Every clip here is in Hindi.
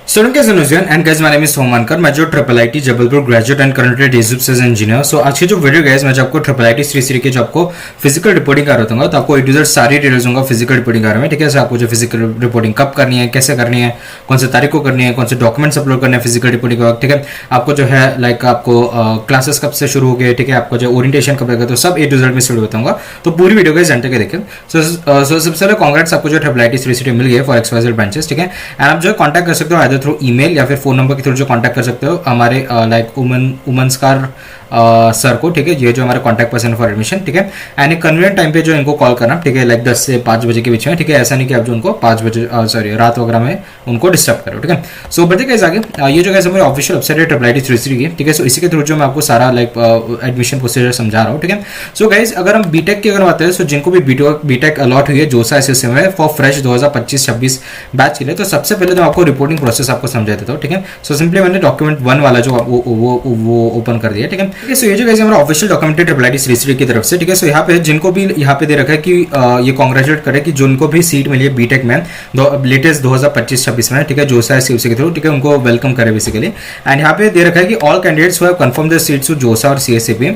Student guys, and guys, my name is Somankar. मैं जो triple IT Jabalpur graduate and currently डेजूप से इंजीनियर। सो आज की जो वीडियो गाइस मैं जो आपको ट्रिपल आईटी श्री के जो आपको फिजिकल रिपोर्टिंग कर रहा हूँ, तो आपको A to Z सारी डिटेल्स दूंगा फिजिकल रिपोर्टिंग कर रहे हैं। ठीक है, आपको जो फिजिकल रिपोर्टिंग कब करनी है, कैसे करनी है, कौन से तारीख को करनी है, कौन से डॉक्यूमेंट्स अपलोड करने हैं फिजिकल रिपोर्टिंग के वक्त। ठीक है, आपको जो है लाइक आपको क्लासेस कब से शुरू हो गए, ठीक है, आपको जो ओरिएंटेशन कब रहेगा, तो सब A to Z में वीडियो बताऊंगा। तो पूरी वीडियो को एंड तक देखें। सो सबसे पहले कांग्रेट्स, आपको जो ट्रिपल आईटी श्री मिल गई फॉर XYZ ब्रांचेस। ठीक है, एंड आप जो कॉन्टैक्ट कर सकते हो आइदर थ्रू ईमेल या फिर फोन नंबर के थ्रू जो कांटेक्ट कर सकते हो हमारे लाइक उमंसकार सर को। ठीक है, ये जो हमारे कांटेक्ट पर्सन फॉर एडमिशन। ठीक है, एंड एक कन्वीनियंट टाइम पे जो इनको कॉल करना, ठीक है, लाइक 10 से 5 बजे के बीच में। ठीक है, ऐसा नहीं कि आप जो उनको 5 बजे सॉरी रात वगैरह में उनको डिस्टर्ब करो। ठीक है, सो बढ़ते गाइस आगे। ये जो गाइस हमारी ऑफिशियल वेबसाइट है ट्रिपल आईटी श्री की। ठीक है, सो इसी के थ्रू जो मैं आपको सारा लाइक एडमिशन प्रोसीजर समझा रहा हूँ। ठीक है, सो गाइस अगर हम बीटेक की अगर बात करें, सो जिनको भी बीटेक अलॉट हुई है जोसा एसएससी में फॉर फ्रेश 2025-26 बैच के लिए, तो सबसे पहले तो आपको रिपोर्टिंग प्रोसेस आपको समझा देता हूँ। ठीक है, सो सिंपली मैंने डॉक्यूमेंट 1 वाला जो वो ओपन कर दिया। ठीक है, सो ये जो गाइस हमारा official document triple IT Shri की तरफ से। ठीक है, सो यहाँ पे जिनको भी यहाँ पे दे रखा है कि ये कांग्रेचुलेट करे कि जिनको भी सीट मिली है बीटेक में लेटेस्ट 2025-26 में, ठीक है, जोसा एसएससी के थ्रू, ठीक है, उनको वेलकम करे बेसिकली। एंड यहाँ पे दे रखा है कि all candidates who have confirm their seats to JoSAA और सीएससीपी,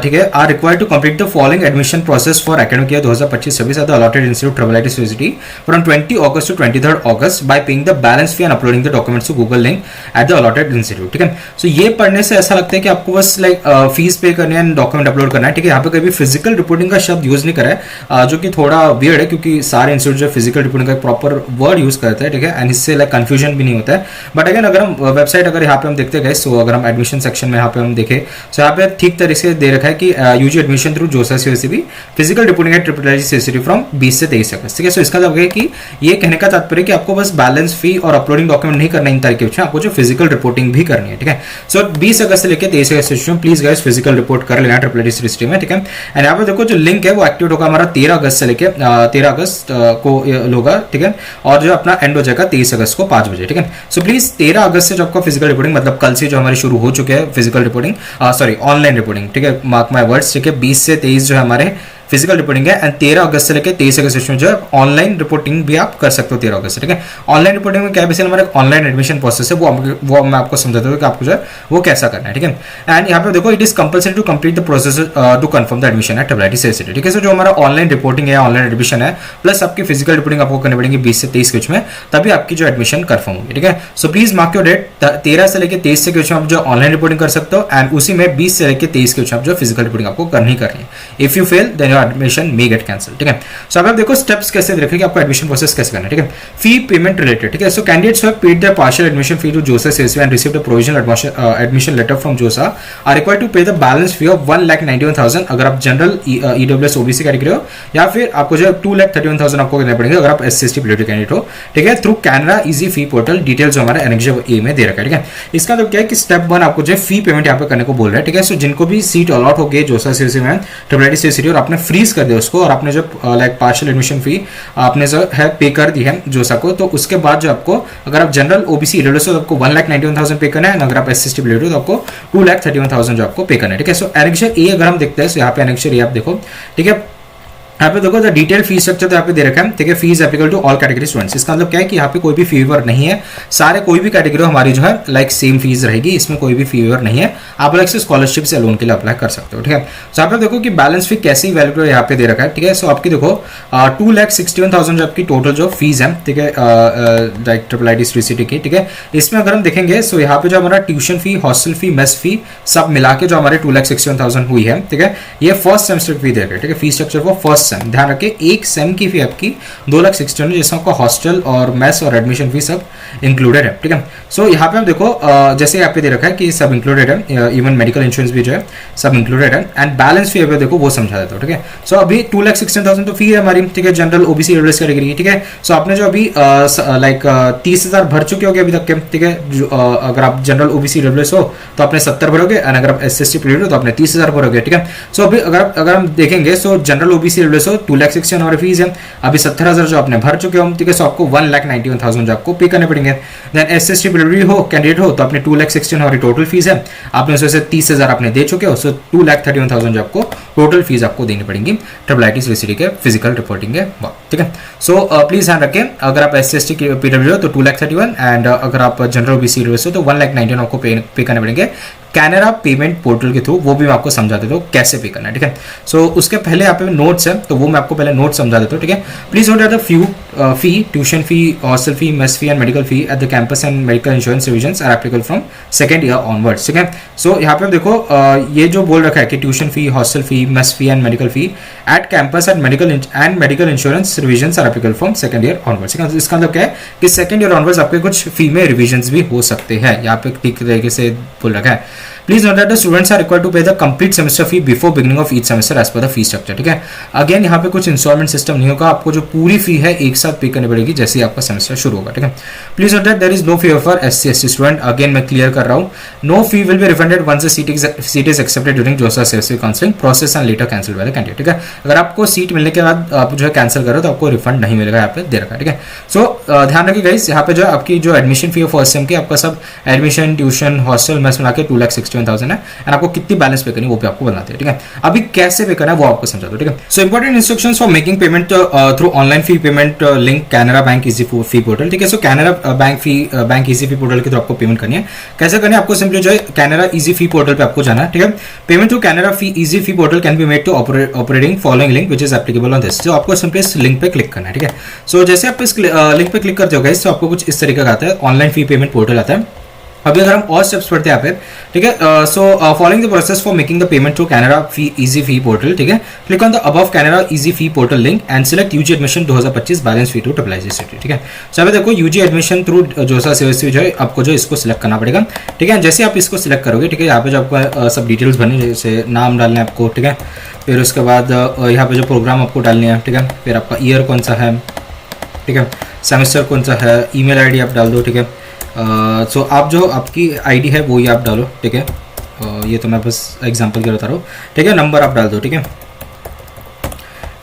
ठीक है, are required to complete the following admission process for academic year 2025-26 at the allotted institute triple IT Sri from 20 August to 23 August by paying the balance fee and uploading the documents to Google link at the allotted institute. ठीक है, सो ये पढ़ने से ऐसा लगता है कि आपको बस लाइक फीस पे करनी है, डॉक्यूमेंट अपलोड करना है। ठीक है, यहाँ पे कभी फिजिकल रिपोर्टिंग का शब्द यूज नहीं करा है, जो कि थोड़ा वियर्ड है क्योंकि सारे इंस्टीट्यूट जो फिजिकल रिपोर्टिंग का प्रॉपर वर्ड यूज करते हैं। ठीक है, एंड इससे लाइक कंफ्यूजन भी नहीं होता है। बट अगेन अगर हम वेबसाइट अगर यहाँ पे हम देखते गए, सो अगर हम एडमिशन सेक्शन में यहाँ पे हम देखें, सो यहाँ पे ठीक तरीके से दे रखा है कि यूजी एडमिशन थ्रू जोसा सीएससीपी फिजिकल रिपोर्टिंग है ट्रिपल आईटी सीएससीपी फ्रॉम 20 से 23 अगस्त। ठीक है, सो इसका मतलब है कि ये कहने का तात्पर्य कि आपको बस बैलेंस फी और अपलोडिंग डॉक्यूमेंट नहीं करना इन तारीख के, आपको जो फिजिकल रिपोर्टिंग भी करनी है। ठीक है, सो 20 अगस्त से लेकर 23 अगस्त प्लीज गाइस फिजिकल रिपोर्ट कर लेना ट्रिपल आईटी श्री में। ठीक है, एंड यहाँ पे देखो जो लिंक है वो एक्टिवेट होगा हमारा 13 अगस्त से लेकर 13 अगस्त को होगा। ठीक है, और जो अपना एंड हो जाएगा 23 अगस्त को 5 बजे। ठीक है, सो प्लीज 13 अगस्त से जो आपका फिजिकल रिपोर्टिंग मतलब कल से जो हमारी शुरू हो चुके हैं physical reporting sorry online reporting. ठीक है, मार्क माय वर्ड्स। ठीक है, 20 से 23 जो है हमारे फिजिकल रिपोर्टिंग है एंड 13 अगस्त से लेकर 23 अगस्त में जो है ऑनलाइन रिपोर्टिंग भी आप कर सकते हो 13 अगस्त से। ठीक है, ऑनलाइन रिपोर्टिंग में क्या बेसिकली हमारा ऑनलाइन एडमिशन प्रोसेस है वो मैं आपको समझाता हूँ कि आपको जो है वो कैसा करना है। ठीक है, एंड यहाँ पे देखो it is compulsory to complete the process to confirm the admission at triple IT CSCP. ठीक है, सो जो हमारा ऑनलाइन रिपोर्टिंग है ऑनलाइन एडमिशन है प्लस आपकी फिजिकल रिपोर्टिंग आपको करनी पड़ेगी 20 से 23 के बीच में, तभी आपकी जो एडमिशन कंफर्म होगी। ठीक है, so please mark your date 13 से लेकर 23 के बीच में आप जो ऑनलाइन रिपोर्टिंग कर सकते हो एंड उसी में 20 से लेकर 23 के बीच में आप जो फिजिकल रिपोर्टिंग आपको करनी है। If you fail then your admission may get cancel. ठीक है, सो अब आप देखो स्टेप्स कैसे देखें कि आपको एडमिशन प्रोसेस कैसे करना है। ठीक है, फी पेमेंट रिलेटेड। ठीक है, so candidates have paid their partial admission fee to JoSAA CSCP and received a provisional admission letter from JoSAA are required to pay the balance fee of 1,91,000 अगर आप जनरल ईडब्ल्यूएस ओबीसी कैटेगरी हो, या फिर आपको जो 2,31,000 आपको करने पड़ेंगे अगर आप एससी एसटी पीडब्ल्यूडी कैंडिडेट हो। ठीक है, through Canara easy fee portal. Details जो हमारा एनेक्सर ए में दे रखा है। ठीक है, इसका तो क्या है कि स्टेप 1 आपको जो फी पेमेंट यहाँ पे करने को बोल रहा है। ठीक है, सो जिनको भी सीट अलॉट हो गई जोसा सीएससीपी में ट्रिपल आईटी सीएससीपी और आपने फ्रीज कर दिया उसको और आपने जो लाइक पार्शियल एडमिशन फी आपने जो है पे कर दी है जोसा को, तो उसके बाद जो आपको अगर आप जनरल ओबीसी ईडब्ल्यूएस हो तो आपको 1,91,000 पे करना है, अगर आप एससी एसटी पीडब्ल्यूडी तो आपको 2,31,000 जो आपको पे करना है। ठीक है, सो एनेक्सर ए अगर हम देखते हैं, सो यहाँ पे एनेक्सर ए आप देखो। ठीक है, यहाँ पे देखो द डिटेल फी स्ट्रक्चर तो यहाँ पे दे रखा है। ठीक है, fees applicable to all category students. इसका मतलब क्या है कि यहाँ पे कोई भी फी वेवर नहीं है, सारे कोई भी कैटेगरी हमारी जो है लाइक सेम फीस रहेगी, इसमें कोई भी फी वेवर नहीं है। आप अलग से स्कॉलरशिप से लोन के लिए अप्लाई कर सकते हो। ठीक है, सो आप देखो कि बैलेंस फी कैसे वैल्यूएबल यहाँ पे दे रखा है। ठीक है, सो आपकी देखो 2,61,000 जो आपकी टोटल जो फीस है, ठीक है, लाइक ट्रिपल आईटी श्री की। ठीक है, इसमें अगर हम देखेंगे सो यहाँ पे जो हमारा tuition fee, hostel fee, mess fee सब मिला के जो हमारे 2,61,000 हुई है। ठीक है, ये फर्स्ट सेमेस्टर फी दे रखा है। ठीक है, fee structure for first sem ध्यान रखें, एक सेम की फी आपकी 2,60,000 जिसमें आपका हॉस्टल और मेस और एडमिशन फी सब इंक्लूडेड है। ठीक है, सो यहाँ पे आप देखो जैसे यहाँ पे दे रखा है कि सब इंक्लूडेड है, इवन मेडिकल इंश्योरेंस भी जो है सब इंक्लूडेड है एंड बैलेंस फी देखो वो समझा देता हूँ। ठीक है, सो अभी 2,60,000 तो फी है हमारी। ठीक है, जनरल ओबीसी ईडब्ल्यूएस कैटेगरी की। ठीक है, सो आपने जो अभी लाइक 30,000 भर चुके हो गए अभी तक के। ठीक है, अगर आप जनरल ओबीसी ईडब्ल्यूएस हो तो आपने 70 भरोगे एंड अगर आप एससी एसटी पीडब्ल्यूडी हो तो आपने 30,000 भरोगे। ठीक है, सो अभी अगर हम देखेंगे सो जनरल ओबीसी ईडब्ल्यूएस हो 2,60,000 हमारी फीस है, अभी 70,000 जो आपने भर चुके हो। ठीक है, सो आपको 1,91,000 जो आपको पे करने पड़ेंगे। देन एससी एसटी पीडब्ल्यूडी हो कैंडिडेट हो तो आपने 2,60,000 हमारी टोटल फीस है, आपने उसमें से 30,000 आपने दे चुके हो, सो 2,31,000 जो आपको टोटल फीस आपको देनी पड़ेगी ट्रिपल आईटी श्री के फिजिकल रिपोर्टिंग के। ठीक है। सो प्लीज ध्यान रखें, अगर आप SC/ST की PW हो तो 2,31,000 एंड अगर आप जनरल OBC हो तो 1,19,000 आपको पे करने पड़ेंगे कैनरा पेमेंट पोर्टल के थ्रू। वो भी मैं आपको समझा देता हूँ कैसे पे करना है, ठीक है। सो उसके पहले यहाँ पे नोट्स है, तो वो मैं आपको पहले नोट समझा देता हूँ, ठीक है। Please note that the fee, tuition fee, hostel fee, mess fee and medical fee at the campus and medical insurance revisions are applicable from second year onwards, ठीक है। सो यहाँ पे देखो ये जो बोल रखा है कि tuition fee, hostel fee, mess fee and medical fee at campus and medical insurance revisions are applicable from second year onwards. इसका मतलब क्या है कि सेकंड ईयर ऑनवर्ड्स आपके कुछ फी में रिविजन्स भी हो सकते हैं, यहाँ पे ठीक तरीके से बोल रखा है। Please note that the students are required to pay the complete semester fee before beginning of each semester as per the fee structure, ठीक है। अगेन यहाँ पे कुछ इंस्टॉलमेंट सिस्टम नहीं होगा, आपको जो पूरी फी है एक साथ पे करनी पड़ेगी जैसे ही आपका सेमेस्टर शुरू होगा, ठीक है। Please note that there is no fee for SC/ST student. Again मैं क्लियर कर रहा हूँ, no fee will be refunded once the seat is accepted during JoSAA CSC counselling process and later cancel by the candidate, ठीक है। अगर आपको सीट मिलने के बाद आप जो है कैंसिल करो तो आपको रिफंड नहीं मिलेगा, यहाँ पे दे रखा है, ठीक है। सो ध्यान रखिए गाइस, यहाँ पे जो आपकी जो एडमिशन फी है फर्स्ट सेम की, आपका सब एडमिशन, ट्यूशन, हॉस्टल, मेस मिला के 2,61,000 है एंड आपको कितनी बैलेंस पे करनी है वो भी आपको बताते हैं, ठीक है। अभी कैसे पे करना है वो आपको समझा दो, ठीक है। So important instructions for making payment through online fee payment link Canara bank easy fee portal, ठीक है। सो Canara bank easy fee portal के थ्रू आपको पेमेंट करनी है। कैसे करनी है, आपको सिंपली जो है कैनरा इजी फी पोर्टल पे आपको जाना है, ठीक है। Payment through Canara fee easy fee portal can be made to operating following link which is applicable on this. जो आपको सिंपली इस लिंक पे क्लिक करना है, ठीक है। सो जैसे आप इस लिंक पे क्लिक करते हो गाइस तो आपको कुछ इस तरीके का आता है, ऑनलाइन फी पेमेंट पोर्टल आता है। अभी अगर हम और स्टेप्स पढ़ते हैं यहाँ पे, ठीक है। So following the process for making the payment through Canara fee easy fee portal, ठीक है। Click on the above Canara easy fee portal link and select UG admission 2025 balance fee to city, ठीक है। सो अभी देखो UG admission through JoSAA CSC जो है आपको जो इसको सिलेक्ट करना पड़ेगा, ठीक है। जैसे आप इसको सिलेक्ट करोगे, ठीक है, यहाँ पे जो आपको सब डिटेल्स भरनी है, जैसे नाम डालना है आपको, ठीक है। फिर उसके बाद यहाँ पे जो प्रोग्राम आपको डालनी है, ठीक है। फिर आपका ईयर कौन सा है, ठीक है, सेमेस्टर कौन सा है, ईमेल आईडी आप डाल दो, ठीक है। सो आप जो आपकी आईडी है वो ही आप डालो, ठीक है। ये तो मैं बस एग्जांपल के बता रहा हूँ, ठीक है। नंबर आप डाल दो, ठीक है।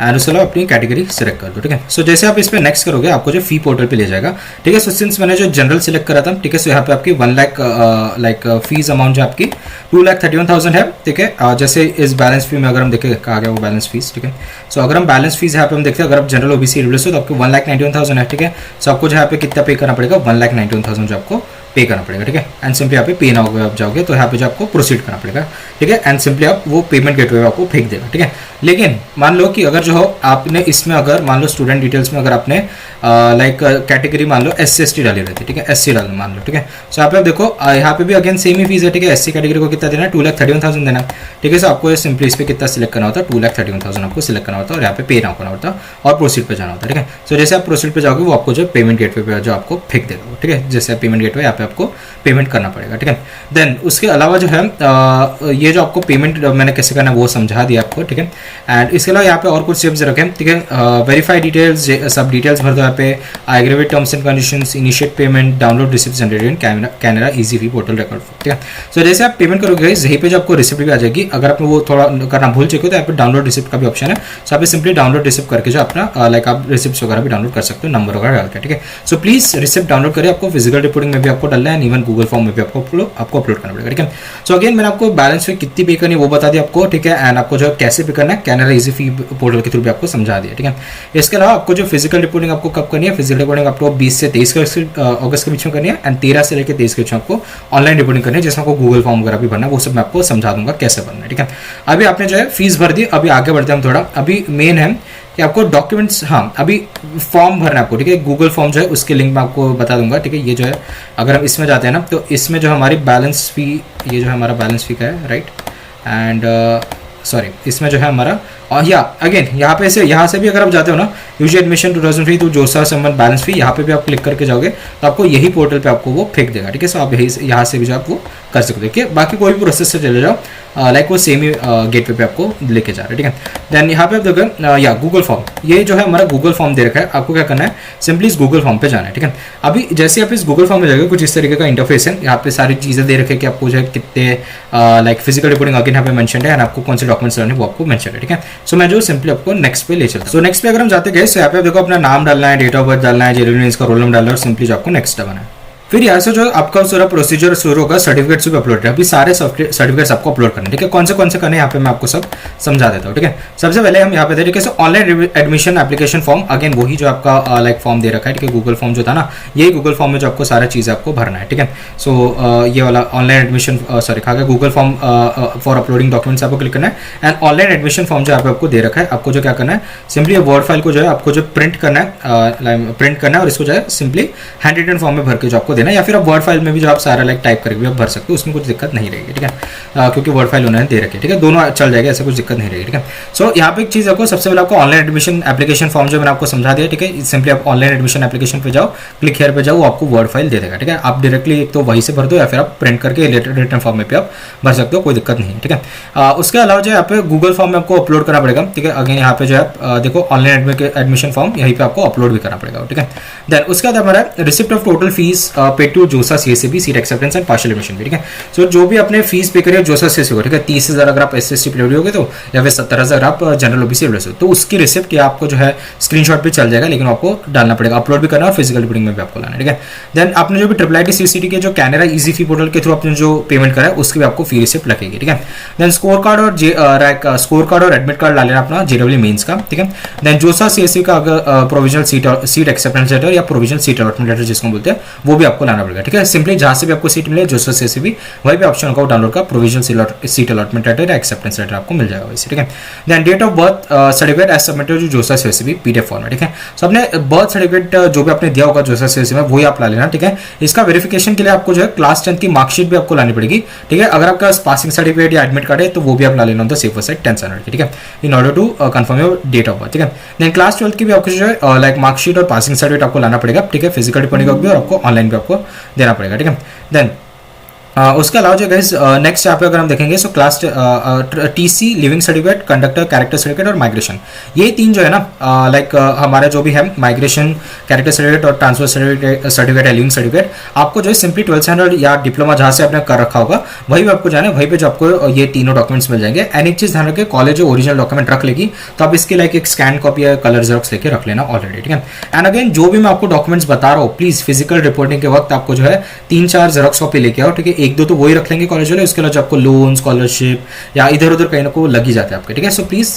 एंड उसके अलावा अपनी कैटेगरी सिलेक्ट कर दो, ठीक है। सो जैसे आप इस पर नेक्स्ट करोगे आपको जो फी पोर्टल पे ले जाएगा, ठीक है। सो सिंस मैंने जो जनरल सिलेक्ट करा था, ठीक है, सो यहाँ पे आपकी 1 लाख लाइक फीस अमाउंट जो आपकी 2,31,000 है, ठीक है। जैसे इस बैलेंस फी में अगर हम देखें कहा गया वो बैलेंस फीस, ठीक है। सो अगर हम बैलेंस फीस यहाँ पे हम देखते हैं, अगर आप जनरल OBC रिलेस हो तो आपको 1,91,000 है, ठीक है। सो आपको जो यहाँ पे कितना पे करना पड़ेगा, 1,91,000 जो आपको पे करना पड़ेगा, ठीक है। एंड सिंपली यहाँ पे पे ना होगा आप जाओगे तो यहाँ पे जो आपको प्रोसीड करना पड़ेगा, ठीक है। एंड सिंपली आप वो पेमेंट गेटवे आपको फेंक देगा, ठीक है। लेकिन मान लो कि अगर जो हो आपने इसमें अगर मान लो स्टूडेंट डिटेल्स में अगर आपने लाइक कैटेगरी मान लो SC/ST डाली रहती है, ठीक है, SC डाल मान लो, ठीक है। सो यहाँ पे आप देखो यहाँ पे भी अगेन सेम ही फीस है, ठीक है। SC कैटेगरी को कितना देना है, 2,31,000 देना, ठीक है। सो आपको सिंपली इस पे कितना सिलेक्ट करना होता है, 2,31,000 आपको सिलेक्ट करना होता है और यहाँ पे पे ना करना होता है और प्रोसीड पे जाना होता है, ठीक है। सो जैसे आप प्रोसीड पे जाओगे वो आपको जो पेमेंट गेटवे पे जो आपको फेंक देगा, ठीक है। जैसे पेमेंट गेटवे यहाँ पे आपको पेमेंट करना पड़ेगा, ठीक है। देन उसके अलावा जो है ये जो आपको पेमेंट मैंने कैसे करना है वो समझा दिया आपको, ठीक है। एंड इसके अलावा यहाँ पे और कुछ स्टेप्स रखे, ठीक है। वेरीफाई डिटेल्स, सब डिटेल्स भर दो यहाँ पे, aggravate terms and conditions, initiate payment, download receipt generated in Canara easy fee portal record, ठीक है। सो जैसे आप पेमेंट करोगे यहीं पे जो आपको रिसिप्ट भी आ जाएगी, अगर आप वो थोड़ा करना भूल चुके हो तो यहाँ पे डाउनलोड रिसिप्ट का भी ऑप्शन है। सो आप सिंपली डाउनलोड रिसिप्ट करके जो अपना लाइक आप रिसिप्ट वगैरह भी डाउनलोड कर सकते हो, नंबर वगैरह डाल के, ठीक है। सो प्लीज रिसिप्ट डाउनलोड करें, आपको फिजिकल रिपोर्टिंग में भी आपको डालना है, इवन गूगल फॉर्म में भी आपको अपलोड करना पड़ेगा, ठीक है। सो अगेन मैंने आपको बैलेंस फी कितनी पे करनी है वो बता दिया आपको, ठीक है। एंड आपको जो कैसे पे करना है कैनरा इजी फी पोर्टल के थ्रू भी आपको समझा दिया, ठीक है। इसके अलावा आपको जो फिजिकल रिपोर्टिंग आपको कब करनी है, फिजिकल रिपोर्टिंग आपको 20 से 23 अगस्त के बीच में करनी है एंड 13 से लेकर 23 के बीच में आपको ऑनलाइन रिपोर्टिंग करनी है, जिसमें आपको गूगल फॉर्म वगैरह भी भरना है, वो सब मैं आपको समझा दूंगा कैसे भरना है, ठीक है। अभी आपने जो है फीस भर दी, अभी आगे बढ़ते हैं हम थोड़ा। अभी मेन है कि आपको डॉक्यूमेंट्स, हाँ अभी फॉर्म भरना है आपको, ठीक है। गूगल फॉर्म जो है उसके लिंक मैं आपको बता दूंगा, ठीक है। ये जो है अगर हम इसमें जाते हैं ना तो इसमें जो हमारी बैलेंस फी, ये जो हमारा बैलेंस फी का है, राइट। एंड सॉरी इसमें जो है हमारा या अगेन यहाँ पे से यहाँ से भी अगर आप जाते हो ना यूजी एडमिशन 2003 तो जोसा संबंध बैलेंस फी, यहाँ पे भी आप क्लिक करके जाओगे तो आपको यही पोर्टल पे आपको वो फेंक देगा, ठीक है। सो आप यहाँ से भी जो आप वो कर सकते हो, ठीक है। बाकी कोई भी प्रोसेस से चले जाओ, लाइक वो सेम ही गेटवे पे आपको लेके जा रहा है, ठीक है। देन यहाँ पे आप देखोगे या गूगल फॉर्म, ये जो है हमारा गूगल फॉर्म दे रखा है, आपको क्या करना है, सिंपली इस गूगल फॉर्म पे जाना है, ठीक है। अभी जैसे आप इस गूगल फॉर्म में जाओगे कुछ इस तरीके का इंटरफेस है, यहाँ पे सारी चीजें दे रखे कि आपको जो है कितने लाइक फिजिकल रिपोर्टिंग अगेन यहाँ पे मेंशन है एंड आपको कौन से डॉक्यूमेंट्स लाने वो आपको मेंशन है, ठीक है। सो मैं जो सिंपली आपको नेक्स्ट पे ले चलता हूं। सो नेक्स्ट पे अगर हम जाते गए, सो यहाँ पे देखो अपना नाम डालना है, डेट ऑफ बर्थ डालना है, जेनरल का रोल नंबर डालना है और सिंपली जो आपको नेक्स्ट दबाना है। फिर यहाँ से जो आपका सारा प्रोसीजर शुरू होगा, सर्टिफिकेट्स भी अपलोड है। अभी सारे सर्टिफिकेट्स आपको अपलोड करने, ठीक है। कौन से करने यहाँ पे मैं आपको सब समझा देता हूँ, ठीक है। सबसे पहले हम यहाँ पे देखिए कैसे online admission application form, again वही जो आपका लाइक फॉर्म दे रखा है, ठीक है। गूगल फॉर्म जो था ना, यही गूगल फॉर्म में जो आपको सारा चीज़ आपको भरना है, ठीक है। सो ये वाला ऑनलाइन एडमिशन सॉरी खा Google form for uploading documents आपको क्लिक करना है। एंड ऑनलाइन एडमिशन फॉर्म जो आपको दे रखा है, आपको जो क्या करना है, सिंपली वर्ड फाइल को जो है आपको जो प्रिंट करना है और इसको जो है सिंपली हैंड रिटन फॉर्म में भर के जो आपको देना है, या फिर आप वर्ड फाइल में भी जो आप सारा लाइक टाइप करके भी आप भर सकते हो, उसमें कुछ दिक्कत नहीं रहेगी, ठीक है। क्योंकि वर्ड फाइल उन्होंने दे रखी है, ठीक है। दोनों चल जाएगा, ऐसा कुछ दिक्कत नहीं रहेगी, ठीक है। सो यहाँ पे एक चीज़ आपको सबसे पहले आपको ऑनलाइन एडमिशन एप्लीकेशन फॉर्म जो मैंने आपको समझा दिया, ठीक है। सिंपली आप ऑनलाइन एडमिशन एप्लीकेशन पे जाओ, क्लिक हेयर पे जाओ, वो आपको वर्ड फाइल दे देगा, ठीक है। आप डायरेक्टली एक तो वहीं से भर दो या फिर आप प्रिंट करके रिटन फॉर्म में भी आप भर सकते हो, कोई दिक्कत नहीं है, ठीक है। उसके अलावा जो यहाँ पे गूगल फॉर्म में आपको अपलोड करना पड़ेगा, ठीक है। अगेन यहाँ पे जो है देखो ऑनलाइन एडमिशन फॉर्म यहीं पे आपको अपलोड भी करना पड़ेगा, ठीक है। देन उसके बाद हमारा receipt of total fees paid to JoSAA CSCB seat acceptance and partial admission, ठीक है। सो जो भी अपने फीस पे करे जोसा सीएससी को, ठीक है। 30,000 अगर आप एसएसटी पीडब्ल्यू हो गए तो, या फिर 70,000 आप जनरल ओबीसी हो तो उसकी रिसिप्ट या आपको जो है स्क्रीनशॉट भी चल जाएगा, लेकिन आपको डालना पड़ेगा, अपलोड भी करना और फिजिकल रिपोर्टिंग में भी आपको लाना है, ठीक है। देन आपने जो भी IIIT सीसीटी के जो कैनेरा इजी फी पोर्टल के थ्रू आपने जो पेमेंट करा है उसकी भी आपको फी रिसिप्ट लगेगी, ठीक है। देन स्कोर कार्ड और एडमिट कार्ड डाल लेना अपना जेडब्ल्यू मेंस का, ठीक है। देन जोसा सीएससी का अगर प्रोविजनल सीट एक्सेप्टेंस लेटर या प्रोविजनल सीट अलॉटमेंट लेटर जिसको बोलते हैं, वो भी आपको लाना पड़ेगा, ठीक है। सिंपली जहां से भी आपको सीट मिले जोसा सीएससी भी, वही भी ऑप्शन होगा डाउनलोड का प्रोविजनल सीट अलॉटमेंट लेटर या एक्सेप्टेंस लेटर आपको मिल जाएगा वैसे, ठीक है। Then date of birth certificate as submitted JoSAA CSC PDF format, ठीक है। सो अपने बर्थ सर्टिफिकेट जो भी आपने दिया होगा जोसा सीएससी में, वही आप ला लेना, ठीक है। इसका वेरिफिकेशन के लिए आपको जो है क्लास 10 की मार्कशीट भी आपको लानी पड़ेगी, ठीक है। अगर आपका पासिंग सर्टिफिकेट या एडमिट कार्ड है तो वो भी आप ला लेना, सेफर साइड 10 स्टैंडर्ड की, ठीक है, in order to confirm your date of birth, ठीक है। देन क्लास 12 की भी आपको जो है लाइक मार्कशीट और पासिंग सर्टिफिकेट आपको लाना पड़ेगा, ठीक है। फिजिकल रिपोर्टिंग भी और आपको ऑनलाइन भी आपको देना पड़ेगा, ठीक है। देन उसके अलावा जो गाइस नेक्स्ट यहाँ पे अगर हम देखेंगे so class TC leaving certificate, conductor character certificate और माइग्रेशन, ये तीन जो है ना लाइक हमारा जो भी है माइग्रेशन, कैरेक्टर सर्टिफिकेट और ट्रांसफर सर्टिफिकेट है, लिविंग सर्टिफिकेट, आपको जो है सिंपली 12th स्टैंडर्ड या डिप्लोमा जहाँ से आपने कर रखा होगा वही भी आपको जाना है, वहीं पे जो आपको ये तीनों डॉक्यूमेंट्स मिल जाएंगे। एंड एक चीज ध्यान रखिए, कॉलेज जो ओरिजिनल डॉक्यूमेंट रख लेगी तो आप इसकी लाइक एक स्कैन कॉपी या कलर जेरॉक्स लेके रख लेना ऑलरेडी, ठीक है। एंड अगेन जो भी मैं आपको डॉक्यूमेंट्स बता रहा हूँ, प्लीज फिजिकल रिपोर्टिंग के वक्त आपको जो है 3-4 जेरॉक्स कॉपी लेके आओ, ठीक है। 1-2 तो वही रख लेंगे कॉलेज वाले, उसके अलावा आपको लोन, स्कॉलरशिप या इधर उधर कहीं ना को लग ही जाते हैं आपके, ठीक है। So please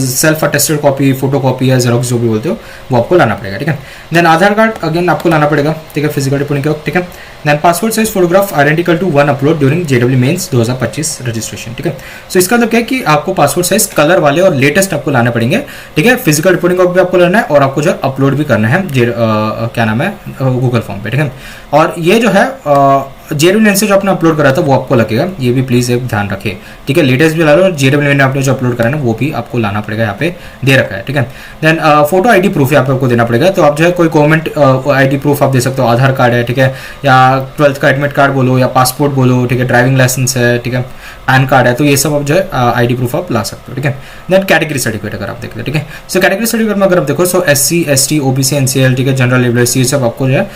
self attested copy, photo copy या जेरॉक्स जो भी बोलते हो वो आपको लाना पड़ेगा, ठीक है। देन आधार कार्ड अगेन आपको लाना पड़ेगा, ठीक है, फिजिकल रिपोर्टिंग के वक्त, ठीक है। Then passport size photograph identical to 1 upload during JW mains 2025 registration, ठीक है। सो इसका मतलब क्या है कि आपको पासपोर्ट साइज कलर वाले और लेटेस्ट आपको लाने पड़ेंगे, ठीक है। फिजिकल रिपोर्टिंग का भी आपको लाना है और आपको जो अपलोड भी करना है क्या नाम है गूगल फॉर्म पे, ठीक है। और ये जो है जेडब्ल्यू से जो आपने अपलोड करा था वो आपको लगेगा, ये भी प्लीज एक ध्यान रखें, ठीक है। लेटेस्ट भी ला लो, जेडब्ल्यू ने आपने जो अपलोड करा है वो भी आपको लाना पड़ेगा, यहाँ पे दे रखा है, ठीक है। देन फोटो आईडी प्रूफ यहाँ पे आपको देना पड़ेगा, तो आप जो है कोई गवर्नमेंट आईडी प्रूफ आप दे सकते हो, आधार कार्ड है, ठीक है, या 12th का एडमिट कार्ड बोलो या पासपोर्ट बोलो, ठीक है, ड्राइविंग लाइसेंस है, ठीक है, पैन कार्ड है, तो ये सब आप जो है आईडी प्रूफ आप ला सकते हो, ठीक है। देन कैटेगरी सर्टिफिकेट अगर आप देखते हो, ठीक है। सो कैटेगरी सर्टिफिकेट में अगर आप देखो सो SC ST OBC NCL, ठीक है, जनरल लेवल ये सब आपको जो है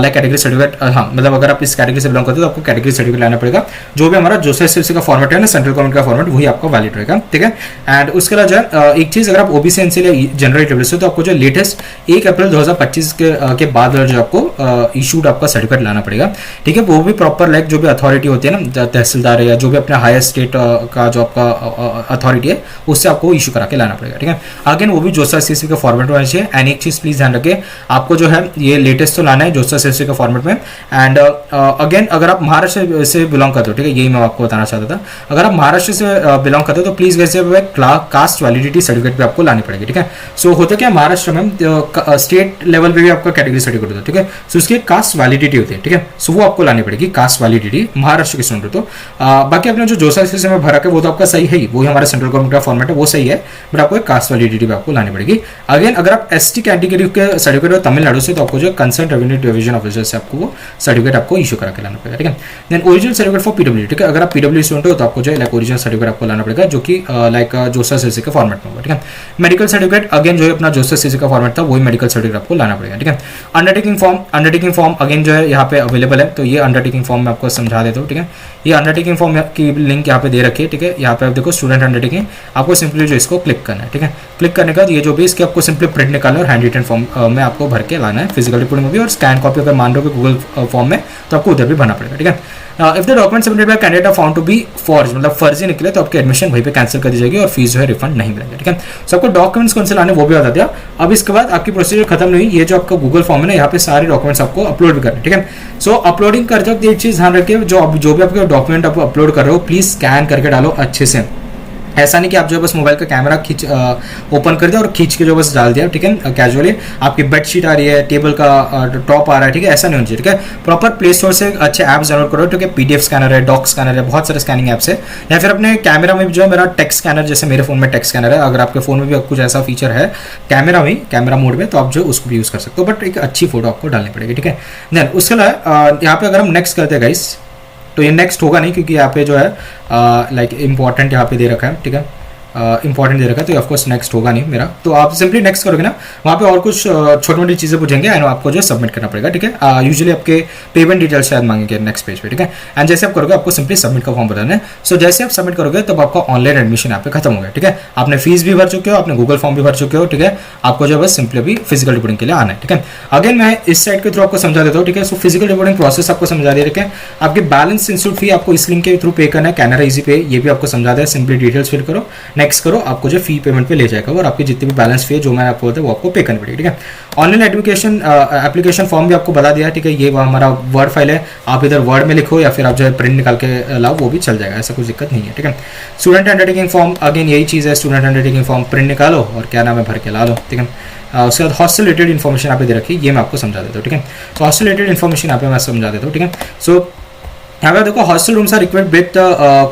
लाइक कैटेगरी सर्टिफिकेट, हाँ मतलब अगर आप इस कैटेगरी से बिलोंग करते हो तो आपको कैटेगरी सर्टिफिकेट लाना पड़ेगा। जो भी हमारा जोसा सीएससी का फॉर्मेट है ना, सेंट्रल गवर्नमेंट का फॉर्मेट, वही आपका वैलिड रहेगा, ठीक है। एंड उसके अलावा जो है एक चीज, अगर आप ओबीसी एनसीएल या जनरल लेवल से तो आपको जो लेटेस्ट 1 अप्रैल 2025 के बाद जो आपको इशूड आपका सर्टिफिकेट लाना पड़ेगा, ठीक है। वो भी प्रॉपर लाइक जो भी अथॉरिटी होती है ना, तहसीलदार या जो भी अपने हायर स्टेट का जो आपका अथॉरिटी है उससे आपको इशू करा के लाना पड़ेगा, ठीक है। अगेन वो भी जोसा सीएससी का फॉर्मेट होना चाहिए। एंड एक चीज प्लीज ध्यान रखें, आपको जो है ये लेटेस्ट तो लाना है जोसा सीएससी का फॉर्मेट में। एंड अगेन अगर आप महाराष्ट्र से बिलोंग करते हो, ठीक है, यही मैं आपको बताना चाहता था, अगर आप महाराष्ट्र से बिलोंग करते हो तो प्लीज वैसे कास्ट वैलिडिटी सर्टिफिकेट भी आपको लानी पड़ेगी, ठीक है। सो होता क्या महाराष्ट्र में स्टेट लेवल पे भी आपका कैटेगरी सर्टिफिकेट होता है, ठीक है। सो उसकी कास्ट वैलिडिटी होती है, ठीक है। सो वो आपको लानी पड़ेगी कास्ट वैलिडिटी महाराष्ट्र के स्टूडेंट हो तो। बाकी आपने जो जोसा सीएससी में भरा है वो तो आपका सही है ही, वो हमारा सेंट्रल गवर्नमेंट का फॉर्मेट है, वो सही है, बट आपको एक कास्ट वैलिडिटी भी आपको लानी पड़ेगी। अगेन अगर आप ST कैटेगरी के सर्टिफिकेट हो तमिलनाडु से तो आपको जो कंसर्न रेवेन्यू डिवीजन ऑफिसर से आपको वो सर्टिफिकेट आपको इशू करा के लाना पड़ेगा, ठीक है। Then original certificate for PW, ठीक है, अगर आप पीडब्ल्यू स्टूडेंट हो तो आपको जो है लाइक ओरिजिनल सर्टिफिकेट आपको लाना पड़ेगा, जो कि लाइक जोसा सीसी के फॉर्मेट में होगा, ठीक है। मेडिकल सर्टिफिकेट अगेन जो है अपना जोसा सीसी का फॉर्मेट था वही मेडिकल सर्टिफिकेट आपको लाना पड़ेगा, ठीक है। अंडरटेकिंग फॉर्म अगेन जो है यहाँ पे अवेलेबल है, तो ये अंडरटेकिंग फॉर्म मैं आपको समझा देता हूँ, ठीक है। ये अंडरटेकिंग फॉर्म की लिंक यहाँ पे दे रखी है, ठीक है। यहाँ पे आप देखो स्टूडेंट अंडरटेकिंग, आपको सिंपली जो इसको क्लिक करना है, ठीक है। क्लिक करने के बाद ये जो भी इसके आपको सिंपली प्रिंट निकालना है और हैंड रिटन फॉर्म में आपको भर के लाना है, फिजिकल रिपोर्टिंग में भी, और स्कैन कॉपी अगर मान रहे हो गूगल फॉर्म में तो आपको उधर भी भरना पड़ेगा, ठीक है। If the document submitted by candidate are found to be forge, मतलब फर्जी निकले तो आपकी एडमिशन वहीं पे कैंसिल कर दी जाएगी और फीस जो है रिफंड नहीं मिलेगी, ठीक है। सो आपको डॉक्यूमेंट्स कौन से लाने वो भी बता दिया। अब इसके बाद आपकी प्रोसीजर खत्म नहीं, ये जो आपका गूगल फॉर्म है ना, यहाँ पे सारे डॉक्यूमेंट्स आपको अपलोड भी करने, ठीक है। सो अपलोडिंग करते वक्त एक चीज ध्यान रखिए, जो भी आपके डॉक्यूमेंट आप अपलोड कर रहे हो प्लीज स्कैन करके डालो अच्छे से। ऐसा नहीं कि आप जो है बस मोबाइल का कैमरा ओपन कर दिया और खींच के जो बस डाल दिया, ठीक है। कैजुअली आपकी बेडशीट आ रही है, टेबल का टॉप आ रहा है, ठीक है, ऐसा नहीं होना चाहिए, ठीक है। प्रॉपर प्ले स्टोर से अच्छे ऐप्स डाउनलोड करो, ठीक है। पीडीएफ स्कैनर है, डॉक स्कैनर है, बहुत सारे स्कैनिंग ऐप्स है, या फिर अपने कैमरा में जो है मेरा टेक्स्ट स्कैनर, जैसे मेरे फोन में टेक्स्ट स्कैनर है, अगर आपके फोन में भी कुछ ऐसा फीचर है कैमरा मोड में, तो आप जो उसको भी यूज कर सकते हो, बट एक अच्छी फोटो आपको डालनी पड़ेगी, ठीक है। देन उसके अलावा यहाँ पे अगर हम नेक्स्ट करते हैं गाइस, तो ये नेक्स्ट होगा नहीं, क्योंकि यहाँ पे जो है लाइक इंपॉर्टेंट यहाँ पे दे रखा है, ठीक है, इंपॉर्टेंट दे रखा है, तो ऑफकोर्स नेक्स्ट होगा नहीं मेरा। तो आप सिंपली नेक्स्ट करोगे ना, वहाँ पे और कुछ छोटी मोटी चीज़ें पूछेंगे एंड आपको जो सबमिट करना पड़ेगा, ठीक है। यूजुअली आपके पेमेंट डिटेल्स शायद मांगेंगे नेक्स्ट पेज पे, ठीक है। एंड जैसे आप करोगे आपको सिंपली सबमिट का फॉर्म बताना है। सो जैसे आप सबमिट करोगे तब आपका ऑनलाइन एडमिशन यहाँ पे खत्म हो गया, ठीक है। आपने फीस भी भर चुके हो, आपने गूगल फॉर्म भी भर चुके हो, ठीक है। आपको जो बस सिंपली अभी फिजिकल रिपोर्टिंग के लिए आना है, ठीक है। अगेन मैं इस साइड के थ्रू आपको समझा देता हूँ, ठीक है। सो फिजिकल रिपोर्टिंग प्रोसेस आपको समझा दिया, ठीक है। आपकी बैलेंस इंस्टीट्यूट फी आपको इस लिंक के थ्रू पे करना है, कैनरा इजी पे, ये भी आपको समझा दिया। सिंपली डिटेल्स फिल करो, नेक्स्ट करो, आपको जो फी पेमेंट पे ले जाएगा और आपकी जितनी भी बैलेंस फी है जो मैंने आपको बताया वो आपको पे करनी पड़ेगी, ठीक है। ऑनलाइन एप्लीकेशन फॉर्म भी आपको बता दिया, ठीक है। ये हमारा वर्ड फाइल है, आप इधर वर्ड में लिखो या फिर आप जो है प्रिंट निकाल के लाओ, वो भी चल जाएगा, ऐसा कुछ दिक्कत नहीं है, ठीक है। स्टूडेंट अंडरटेकिंग फॉर्म अगेन यही चीज़ है, स्टूडेंट अंडरटेकिंग फॉर्म प्रिंट निकालो और क्या नाम है भर के ला लो, ठीक है। उसके बाद हॉस्टल रिलेटेड इन्फॉर्मेशन यहाँ पे दे रखी है, ये मैं आपको समझा देता हूँ, ठीक है। तो हॉस्टल रिलेटेड इन्फॉर्मेशन यहाँ पे मैं समझा देता हूँ, ठीक है। सो यहाँ पे देखो hostel rooms are equipped with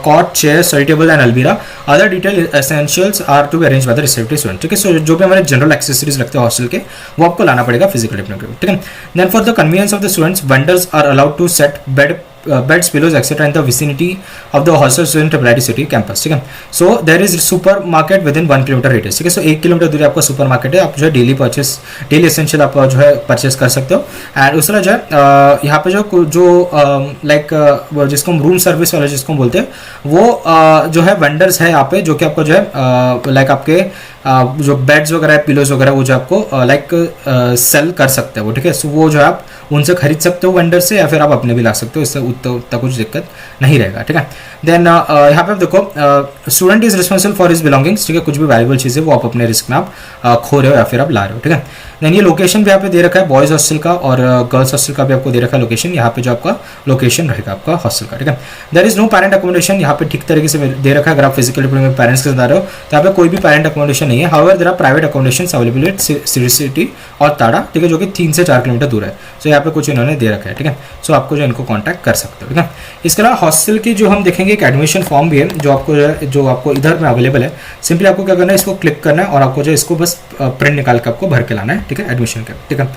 cot, chair, study table and अलमीरा। Other detail essentials are to be arrange by the respective student, ठीक है। सो जो भी हमारे जनरल एक्सेसरीज लगते हैं हॉस्टल के, वो आपको लाना पड़ेगा फिजिकल रिपोर्टिंग, ठीक है। Then for the convenience of the students, vendors are allowed to set beds, pillows, etc. in the vicinity of the hostel student triple city campus, ठीक है। So there is supermarket within 1 kilometre radius, ठीक है। सो 1 किलोमीटर दूरी आपका सुपर मार्केट है, आप जो है डेली एसेंशियल आप जो है परचेस कर सकते हो। एंड उसके जो है यहाँ पे जो लाइक जिसको हम रूम सर्विस वाले जिसको बोलते हैं, वो जो है वेंडर्स है यहाँ पे, जो कि आपको जो है लाइक आपके जो बेड्स वगैरह है, पिलोज वगैरह, वो जो आपको लाइक सेल कर सकते हैं वो, ठीक है। सो वो जो है आप उनसे खरीद सकते हो वेंडर से, या फिर आप अपने भी ला सकते हो, इससे उतना कुछ दिक्कत नहीं रहेगा, ठीक है। देन यहाँ पे आप देखो student is responsible for his belongings, ठीक है। कुछ भी वैल्यूबल चीज़ें वो आप अपने रिस्क में आप खो रहे हो या फिर आप ला रहे हो, ठीक है। देन ये लोकेशन भी यहाँ पे दे रखा है, बॉयज़ हॉस्टल का और गर्ल्स हॉस्टल का भी आपको दे रखा है लोकेशन, यहाँ पे जो आपका लोकेशन रहेगा आपका हॉस्टल का, ठीक है। There is no parent accommodation, यहाँ पे ठीक तरीके से दे रखा है। अगर आप फिजिकल रिपोर्टिंग में पेरेंट्स के साथ आ रहे हो तो यहाँ पे कोई भी पेरेंट अकोमोडेशन नहीं है। However there are private accommodation available at city और ताड़ा, ठीक है, जो कि 3 से 4 किलोमीटर दूर है। सो यहाँ पे कुछ इन्होंने दे रखा है, ठीक है। सो आपको जो इनको कॉन्टैक्ट कर सकते हो, ठीक है। इसके अलावा हॉस्टल की जो हम देखेंगे एक एडमिशन फॉर्म भी है, जो आपको इधर में अवेलेबल है। सिंपली आपको क्या करना है, इसको क्लिक करना है और आपको जो इसको बस प्रिंट निकाल के आपको भर के लाना है, ठीक है, एडमिशन के, ठीक है।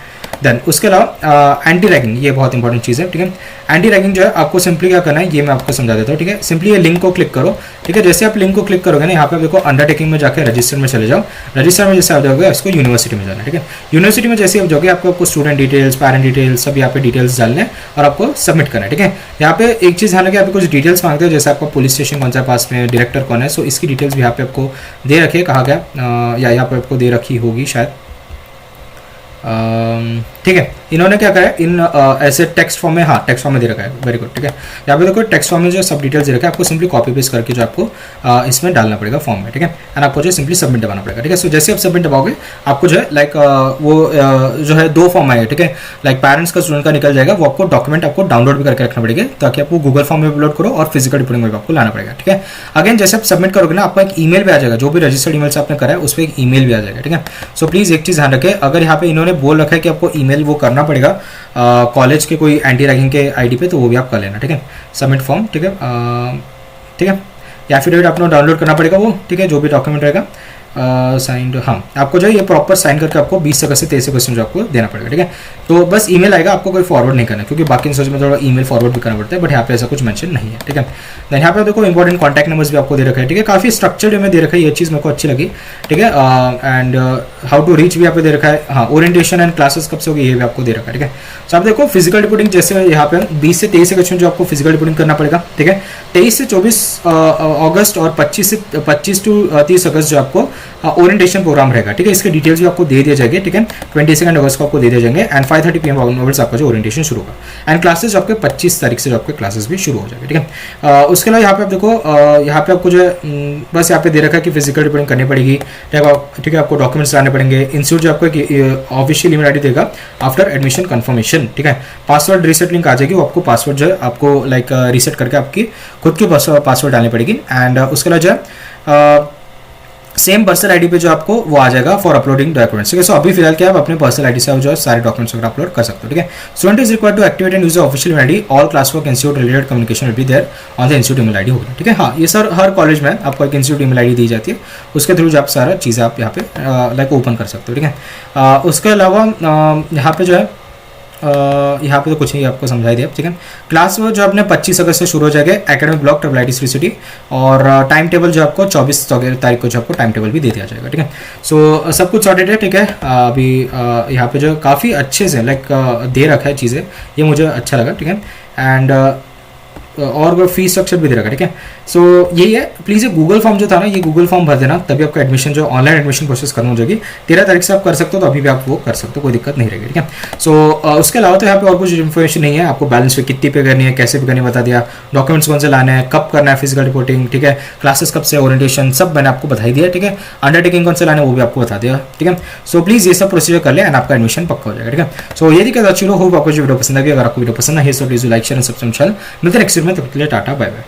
देन उसके अलावा एंटी रैगिंग, ये बहुत इंपॉर्टेंट चीज़ है, ठीक है। एंटी रैगिंग जो है आपको सिंपली क्या करना है, ये मैं आपको समझा देता हूँ, ठीक है। सिंपली ये लिंक को क्लिक करो, ठीक है। जैसे आप लिंक को क्लिक करोगे ना, यहाँ पे देखो अंडरटेकिंग में जाकर रजिस्टर में चले जाओ। रजिस्टर में जैसे आप जाओगे इसको यूनिवर्सिटी में जाना है, ठीक है। यूनिवर्सिटी में जैसे आप जाओगे आपको स्टूडेंट डिटेल्स, पेरेंट डिटेल्स सब यहाँ पे डिटेल्स डालने और आपको सबमिट करना है, ठीक है। यहाँ पे एक चीज़ ध्यान रखिए, यहाँ पे कुछ डिटेल्स मांगते हैं, जैसे आपका पुलिस स्टेशन कौन सा पास में, डायरेक्टर कौन है, सो इसकी डिटेल्स भी यहाँ पे आपको दे रखी है, कहा गया या यहाँ पे आपको दे रखी होगी शायद, ठीक है। इन्होंने क्या करा है, इन ऐसे टेक्स्ट फॉर्म में, हाँ टेक्स्ट फॉर्म में दे रखा है, वेरी गुड, ठीक है। यहाँ पे देखो टेक्स्ट फॉर्म में जो सब डिटेल्स दे रखा है, आपको सिंपली कॉपी पेस्ट करके जो आपको इसमें डालना पड़ेगा फॉर्म में, ठीक है। एंड आपको जो सिंपली सबमिट दबाना पड़ेगा, ठीक है। सो जैसे आप सबमिट दबाओगे आपको जो है लाइक वो जो है 2 फॉर्म आएगा, ठीक है। लाइक पेरेंट्स का, स्टूडेंट का निकल जाएगा, वो आपको डॉक्यूमेंट आपको डाउनलोड भी करके रखना पड़ेगा, ताकि आपको गूगल फॉर्म में अपलोड करो और फिजिकल रिपोर्टिंग में भी आपको लाना पड़ेगा, ठीक है। अगेन जैसे आप सबमिट करोगे ना, आपको एक ईमेल भी आ जाएगा, जो भी रजिस्टर्ड ईमेल से आपने करा है उस पर एक ईमेल भी आ जाएगा, ठीक है। सो प्लीज़ एक चीज़ ध्यान रखें, अगर यहाँ पे इन्होंने बोल रखा है कि आपको ईमेल वो करना पड़ेगा कॉलेज के कोई एंटी रैगिंग के आईडी पे, तो वो भी आप कर लेना, ठीक है। सबमिट फॉर्म, ठीक है, ठीक है। या फिर आपको डाउनलोड करना पड़ेगा वो, ठीक है, जो भी डॉक्यूमेंट रहेगा साइंड, हाँ आपको जो है ये प्रॉपर साइन करके आपको 20 से 23 क्वेश्चन जो आपको देना पड़ेगा, ठीक है। तो बस ईमेल आएगा, आपको कोई फॉरवर्ड नहीं करना, क्योंकि बाकी इंस्टीट्यूट में थोड़ा ईमेल फॉरवर्ड भी करना पड़ता है, बट यहाँ पे ऐसा कुछ मेंशन नहीं है, ठीक है। देन यहाँ पे देखो इंपॉर्टेंट कॉन्टैक्ट नंबर्स भी आपको दे रखा है, ठीक है, काफी स्ट्रक्चर्ड में दे रखा है, ये चीज़ मेरे को अच्छी लगी, ठीक है। एंड हाउ टू रीच भी यहाँ पे दे रखा है, हाँ ओरिएंटेशन एंड क्लासेस कब से होगी ये भी आपको दे रखा है, ठीक है। तो आप देखो फिजिकल रिपोर्टिंग जैसे यहाँ पे 20 से 23 अगस्त में जो आपको फिजिकल रिपोर्टिंग करना पड़ेगा, ठीक है। 23 से 24 अगस्त और 25 टू 30 अगस्त जो आपको ओरिएंटेशन प्रोग्राम रहेगा, ठीक है। इसके डिटेल्स भी आपको दे दिए जाएंगे, ठीक है। 22 अगस्त को आपको दे दिए जाएंगे एंड 5:30 PM ऑनवर्ड्स आपका जो ओरिएंटेशन शुरू होगा एंड क्लासेस आपके 25 तारीख से जो आपके क्लासेस भी शुरू हो जाएंगे, ठीक है। उसके अलावा यहाँ पे आप देखो यहाँ पे आपको जो है बस यहाँ पे दे रखा है कि फिजिकल रिपोर्टिंग करनी पड़ेगी, ठीक है। आपको डॉक्यूमेंट्स लाने पड़ेंगे, इंस्टीट्यूट जो आपको ऑफिशियल ईमेल आईडी देगा आफ्टर एडमिशन कंफर्मेशन, ठीक है। पासवर्ड रीसेट लिंक आ जाएगी, वो आपको पासवर्ड जो है आपको लाइक रीसेट करके आपकी खुद की पासवर्ड डालनी पड़ेगी एंड उसके अलावा जो है सेम पर्सनल आईडी पे जो आपको वो आ जाएगा फॉर अपलोडिंग डॉक्यूमेंट्स, ठीक है। सो अभी फिलहाल क्या आप अपने पर्सनल आईडी से जो है सारे डॉक्यूमेंट्स वगैरह अपलोड कर सकते हो, ठीक है। Student is required to activate and use official email ID, all class work institute related communication will be there on the institute email ID होगी, ठीक है। हाँ ये सर हर कॉलेज में आपको एक इंस्टीट्यूट ईमेल आईडी दी जाती है, उसके थ्रू जो आप सारा चीज़ें आप यहाँ पे लाइक ओपन कर सकते हो, ठीक है। उसके अलावा यहाँ पे जो है यहाँ पे तो कुछ नहीं आपको समझाई दिया, ठीक है। क्लास वो जो अपने 25 अगस्त से शुरू हो जाएगा, academic block IIT Shri city, और टाइम टेबल जो आपको 24 तारीख को जो आपको टाइम टेबल भी दे दिया जाएगा, ठीक है। सो सब कुछ सॉर्टेड है, ठीक है। अभी यहाँ पे जो काफ़ी अच्छे से लाइक दे रखा है चीज़ें, ये मुझे अच्छा लगा, ठीक है। एंड और वो फीस स्ट्रक्चर भी दे रखा है, ठीक है। सो यही है, प्लीज़ ये गूगल फॉर्म जो था ना, ये गूगल फॉर्म भर देना, तभी आपका एडमिशन जो ऑनलाइन एडमिशन प्रोसेस करनी हो जाएगी। 13 तारीख से आप कर सकते हो, तो अभी भी आप वो कर सकते हो, कोई दिक्कत नहीं रहेगी, ठीक है। सो उसके अलावा तो यहाँ पे और कुछ इन्फॉर्मेशन नहीं है, आपको बैलेंस पे कितनी पे करनी है, कैसे पे करनी है बता दिया, डॉक्यूमेंट्स कौन से लाने हैं, कब करना है फिजिकल रिपोर्टिंग, ठीक है, क्लासेस कब से, ओरिएंटेशन सब मैंने आपको बताई दिया, ठीक है। अंडरटेकिंग कौन से लाने वो भी आपको बता दिया, ठीक है। सो प्लीज़ ये सब प्रोसीजर कर ले एंड आपका एडमिशन पक्का हो जाएगा, ठीक है। सो ये दिक्कत अच्छी होप आपको जो वीडियो पसंद आई, अगर आपको वीडियो पसंद है so please like share and subscribe channel, मिलते हैं नेक्स्ट वीडियो में, तब तक के लिए टाटा बाय बाय।